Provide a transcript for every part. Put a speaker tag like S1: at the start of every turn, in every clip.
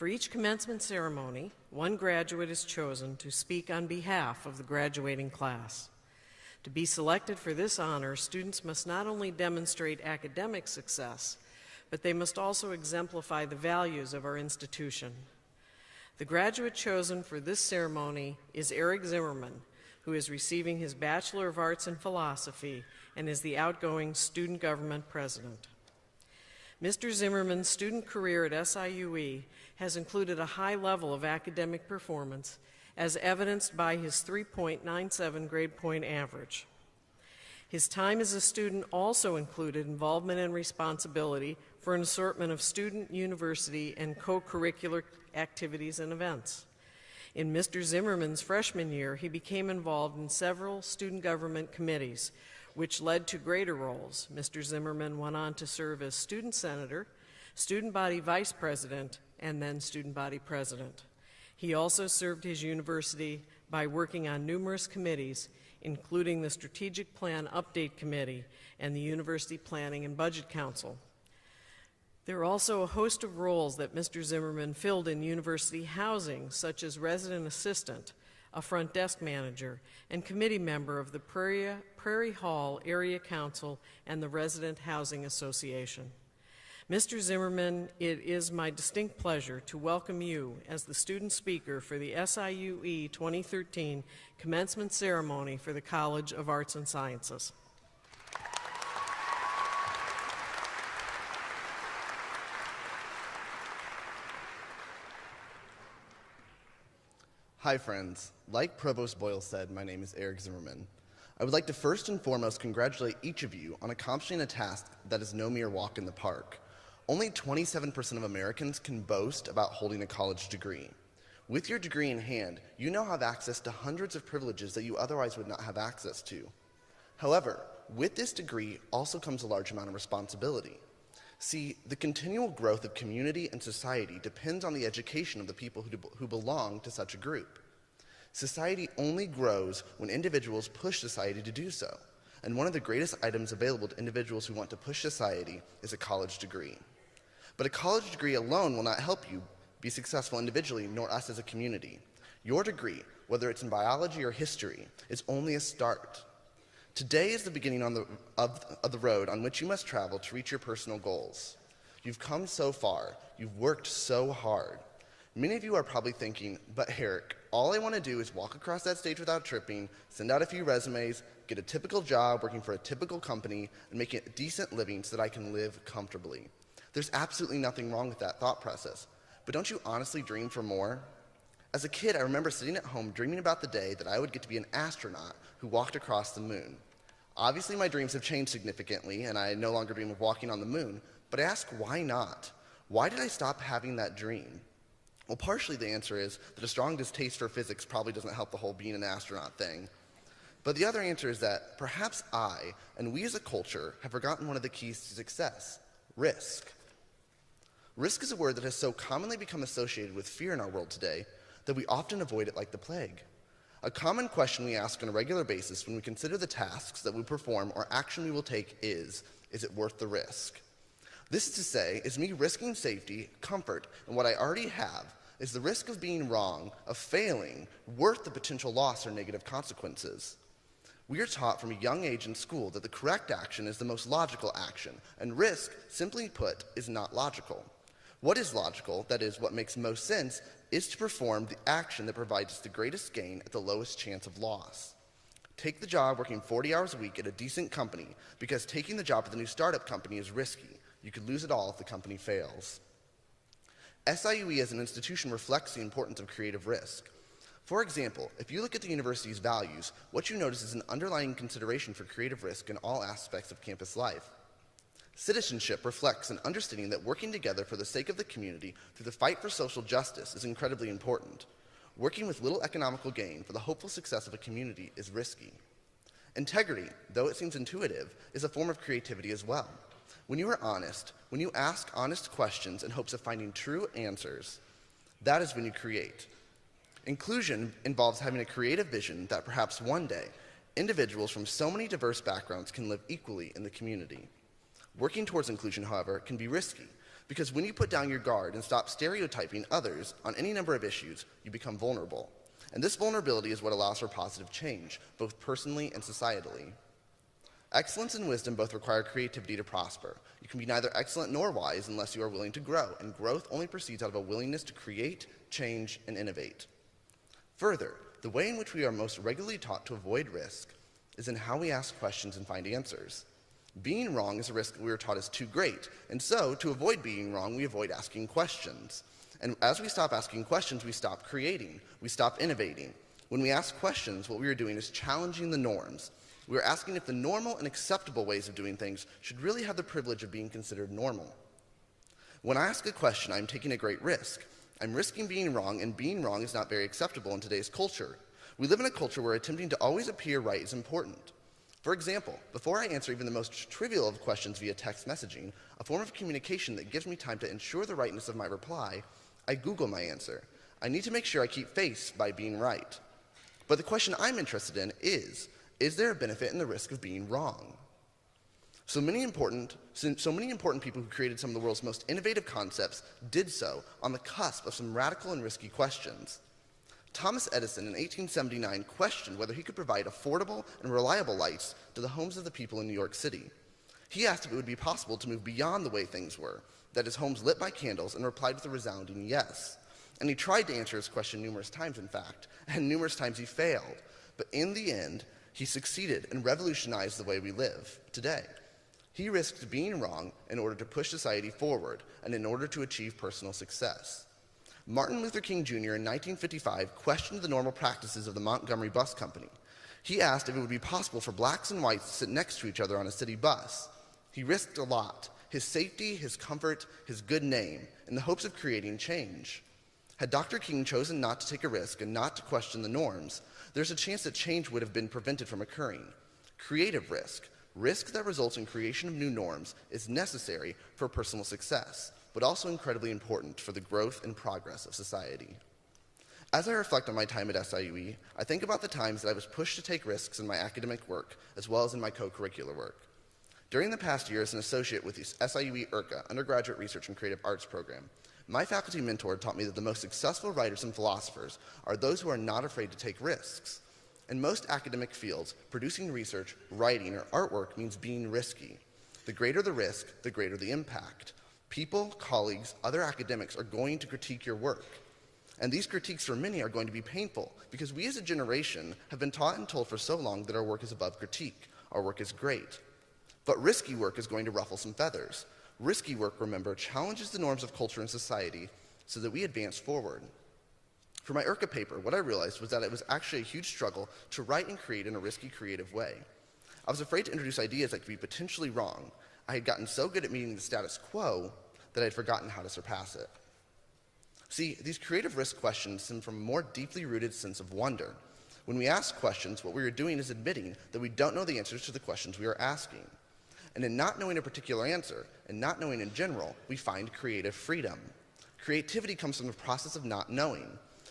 S1: For each commencement ceremony, one graduate is chosen to speak on behalf of the graduating class. To be selected for this honor, students must not only demonstrate academic success, but they must also exemplify the values of our institution. The graduate chosen for this ceremony is Erik Zimmerman, who is receiving his Bachelor of Arts in Philosophy and is the outgoing student government president. Mr. Zimmerman's student career at SIUE has included a high level of academic performance, as evidenced by his 3.97 grade point average. His time as a student also included involvement and responsibility for an assortment of student, university, and co-curricular activities and events. In Mr. Zimmerman's freshman year, he became involved in several student government committees, which led to greater roles. Mr. Zimmerman went on to serve as student senator, student body vice president, and then student body president. He also served his university by working on numerous committees, including the Strategic Plan Update Committee and the University Planning and Budget Council. There are also a host of roles that Mr. Zimmerman filled in university housing, such as resident assistant, a front desk manager, and committee member of the Prairie Hall Area Council and the Resident Housing Association. Mr. Zimmerman, it is my distinct pleasure to welcome you as the student speaker for the SIUE 2013 Commencement Ceremony for the College of Arts and Sciences.
S2: Hi friends, like Provost Boyle said, my name is Erik Zimmerman. I would like to first and foremost congratulate each of you on accomplishing a task that is no mere walk in the park. Only 27% of Americans can boast about holding a college degree. With your degree in hand, you now have access to hundreds of privileges that you otherwise would not have access to. However, with this degree also comes a large amount of responsibility. See, the continual growth of community and society depends on the education of the people who belong to such a group. Society only grows when individuals push society to do so, and one of the greatest items available to individuals who want to push society is a college degree. But a college degree alone will not help you be successful individually, nor us as a community. Your degree, whether it's in biology or history, is only a start. Today is the beginning of the road on which you must travel to reach your personal goals. You've come so far. You've worked so hard. Many of you are probably thinking, but Erik, all I want to do is walk across that stage without tripping, send out a few resumes, get a typical job working for a typical company, and make a decent living so that I can live comfortably. There's absolutely nothing wrong with that thought process. But don't you honestly dream for more? As a kid, I remember sitting at home dreaming about the day that I would get to be an astronaut who walked across the moon. Obviously, my dreams have changed significantly, and I no longer dream of walking on the moon, but I ask, why not? Why did I stop having that dream? Well, partially the answer is that a strong distaste for physics probably doesn't help the whole being an astronaut thing. But the other answer is that perhaps I, and we as a culture, have forgotten one of the keys to success: risk. Risk is a word that has so commonly become associated with fear in our world today that we often avoid it like the plague. A common question we ask on a regular basis when we consider the tasks that we perform or action we will take is it worth the risk? This is to say, is me risking safety, comfort, and what I already have, is the risk of being wrong, of failing, worth the potential loss or negative consequences? We are taught from a young age in school that the correct action is the most logical action, and risk, simply put, is not logical. What is logical, that is, what makes most sense, is to perform the action that provides us the greatest gain at the lowest chance of loss. Take the job working 40 hours a week at a decent company, because taking the job at the new startup company is risky. You could lose it all if the company fails. SIUE as an institution reflects the importance of creative risk. For example, if you look at the university's values, what you notice is an underlying consideration for creative risk in all aspects of campus life. Citizenship reflects an understanding that working together for the sake of the community through the fight for social justice is incredibly important. Working with little economical gain for the hopeful success of a community is risky. Integrity, though it seems intuitive, is a form of creativity as well. When you are honest, when you ask honest questions in hopes of finding true answers, that is when you create. Inclusion involves having a creative vision that perhaps one day, individuals from so many diverse backgrounds can live equally in the community. Working towards inclusion, however, can be risky. Because when you put down your guard and stop stereotyping others on any number of issues, you become vulnerable. And this vulnerability is what allows for positive change, both personally and societally. Excellence and wisdom both require creativity to prosper. You can be neither excellent nor wise unless you are willing to grow, and growth only proceeds out of a willingness to create, change, and innovate. Further, the way in which we are most regularly taught to avoid risk is in how we ask questions and find answers. Being wrong is a risk that we are taught is too great, and so, to avoid being wrong, we avoid asking questions. And as we stop asking questions, we stop creating, we stop innovating. When we ask questions, what we are doing is challenging the norms. We are asking if the normal and acceptable ways of doing things should really have the privilege of being considered normal. When I ask a question, I'm taking a great risk. I'm risking being wrong, and being wrong is not very acceptable in today's culture. We live in a culture where attempting to always appear right is important. For example, before I answer even the most trivial of questions via text messaging, a form of communication that gives me time to ensure the rightness of my reply, I Google my answer. I need to make sure I keep face by being right. But the question I'm interested in is there a benefit in the risk of being wrong? So many important people who created some of the world's most innovative concepts did so on the cusp of some radical and risky questions. Thomas Edison in 1879 questioned whether he could provide affordable and reliable lights to the homes of the people in New York City. He asked if it would be possible to move beyond the way things were, that is, homes lit by candles, and replied with a resounding yes. And he tried to answer his question numerous times, in fact, and numerous times he failed. But in the end, he succeeded and revolutionized the way we live today. He risked being wrong in order to push society forward and in order to achieve personal success. Martin Luther King Jr. in 1955 questioned the normal practices of the Montgomery Bus Company. He asked if it would be possible for blacks and whites to sit next to each other on a city bus. He risked a lot: his safety, his comfort, his good name, in the hopes of creating change. Had Dr. King chosen not to take a risk and not to question the norms, there's a chance that change would have been prevented from occurring. Creative risk that results in creation of new norms, is necessary for personal success, but also incredibly important for the growth and progress of society. As I reflect on my time at SIUE, I think about the times that I was pushed to take risks in my academic work, as well as in my co-curricular work. During the past year as an associate with the SIUE IRCA Undergraduate Research and Creative Arts program, my faculty mentor taught me that the most successful writers and philosophers are those who are not afraid to take risks. In most academic fields, producing research, writing, or artwork means being risky. The greater the risk, the greater the impact. People, colleagues, other academics are going to critique your work. And these critiques for many are going to be painful, because we as a generation have been taught and told for so long that our work is above critique, our work is great. But risky work is going to ruffle some feathers. Risky work, remember, challenges the norms of culture and society so that we advance forward. For my IRCA paper, what I realized was that it was actually a huge struggle to write and create in a risky, creative way. I was afraid to introduce ideas that could be potentially wrong. I had gotten so good at meeting the status quo that I had forgotten how to surpass it. See, these creative risk questions stem from a more deeply rooted sense of wonder. When we ask questions, what we are doing is admitting that we don't know the answers to the questions we are asking. And in not knowing a particular answer, and not knowing in general, we find creative freedom. Creativity comes from the process of not knowing.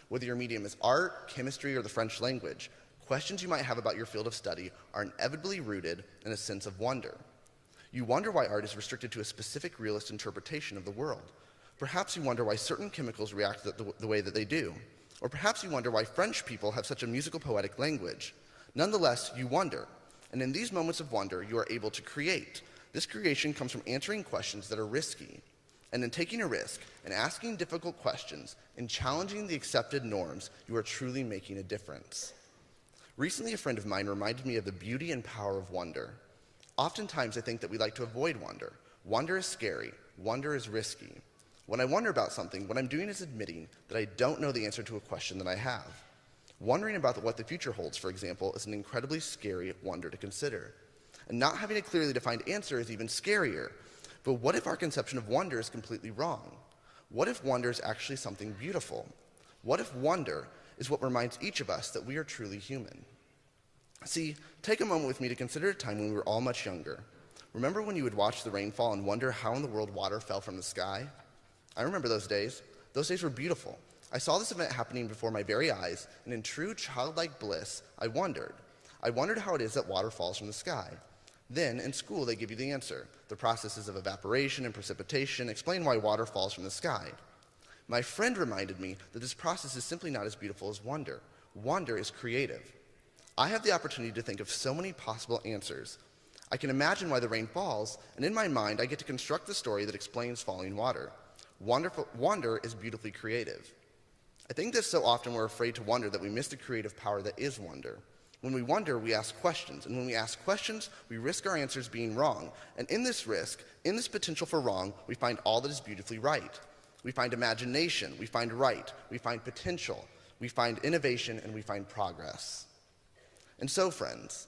S2: Whether your medium is art, chemistry, or the French language, questions you might have about your field of study are inevitably rooted in a sense of wonder. You wonder why art is restricted to a specific realist interpretation of the world. Perhaps you wonder why certain chemicals react the way that they do. Or perhaps you wonder why French people have such a musical, poetic language. Nonetheless, you wonder. And in these moments of wonder, you are able to create. This creation comes from answering questions that are risky. And in taking a risk, and asking difficult questions, and challenging the accepted norms, you are truly making a difference. Recently, a friend of mine reminded me of the beauty and power of wonder. Oftentimes, I think that we like to avoid wonder. Wonder is scary. Wonder is risky. When I wonder about something, what I'm doing is admitting that I don't know the answer to a question that I have. Wondering about what the future holds, for example, is an incredibly scary wonder to consider. And not having a clearly defined answer is even scarier. But what if our conception of wonder is completely wrong? What if wonder is actually something beautiful? What if wonder is what reminds each of us that we are truly human? See, take a moment with me to consider a time when we were all much younger. Remember when you would watch the rainfall and wonder how in the world water fell from the sky? I remember those days. Those days were beautiful. I saw this event happening before my very eyes, and in true childlike bliss, I wondered. I wondered how it is that water falls from the sky. Then, in school, they give you the answer. The processes of evaporation and precipitation explain why water falls from the sky. My friend reminded me that this process is simply not as beautiful as wonder. Wonder is creative. I have the opportunity to think of so many possible answers. I can imagine why the rain falls, and in my mind, I get to construct the story that explains falling water. Wonder is beautifully creative. I think that so often we're afraid to wonder that we miss the creative power that is wonder. When we wonder, we ask questions, and when we ask questions, we risk our answers being wrong. And in this risk, in this potential for wrong, we find all that is beautifully right. We find imagination, we find right, we find potential, we find innovation, and we find progress. And so, friends,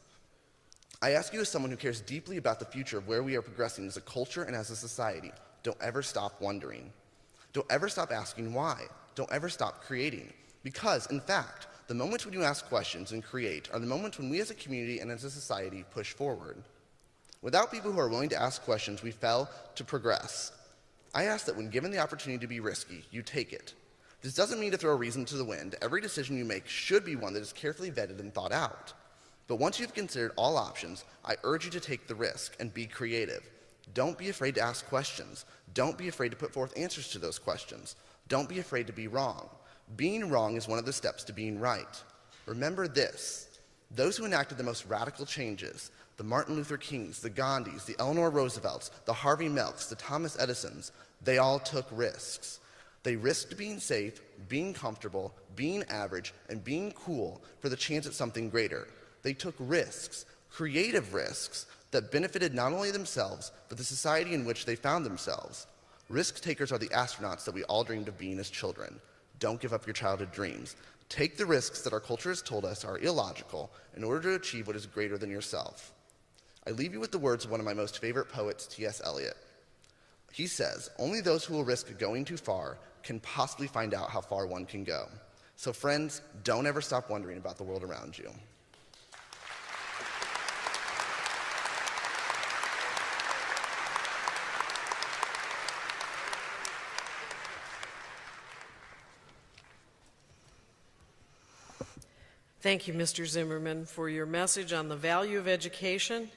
S2: I ask you as someone who cares deeply about the future of where we are progressing as a culture and as a society, don't ever stop wondering. Don't ever stop asking why. Don't ever stop creating. Because, in fact, the moments when you ask questions and create are the moments when we as a community and as a society push forward. Without people who are willing to ask questions, we fail to progress. I ask that when given the opportunity to be risky, you take it. This doesn't mean to throw a reason to the wind. Every decision you make should be one that is carefully vetted and thought out. But once you've considered all options, I urge you to take the risk and be creative. Don't be afraid to ask questions. Don't be afraid to put forth answers to those questions. Don't be afraid to be wrong. Being wrong is one of the steps to being right. Remember this: those who enacted the most radical changes, the Martin Luther Kings, the Gandhis, the Eleanor Roosevelts, the Harvey Milks, the Thomas Edisons, they all took risks. They risked being safe, being comfortable, being average, and being cool for the chance at something greater. They took risks, creative risks, that benefited not only themselves, but the society in which they found themselves. Risk takers are the astronauts that we all dreamed of being as children. Don't give up your childhood dreams. Take the risks that our culture has told us are illogical in order to achieve what is greater than yourself. I leave you with the words of one of my most favorite poets, T.S. Eliot. He says, "Only those who will risk going too far can possibly find out how far one can go." So friends, don't ever stop wondering about the world around you.
S1: Thank you, Mr. Zimmerman, for your message on the value of education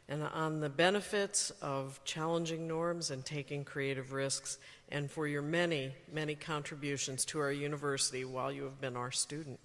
S1: and on the benefits of challenging norms and taking creative risks, and for your many, many contributions to our university while you have been our student.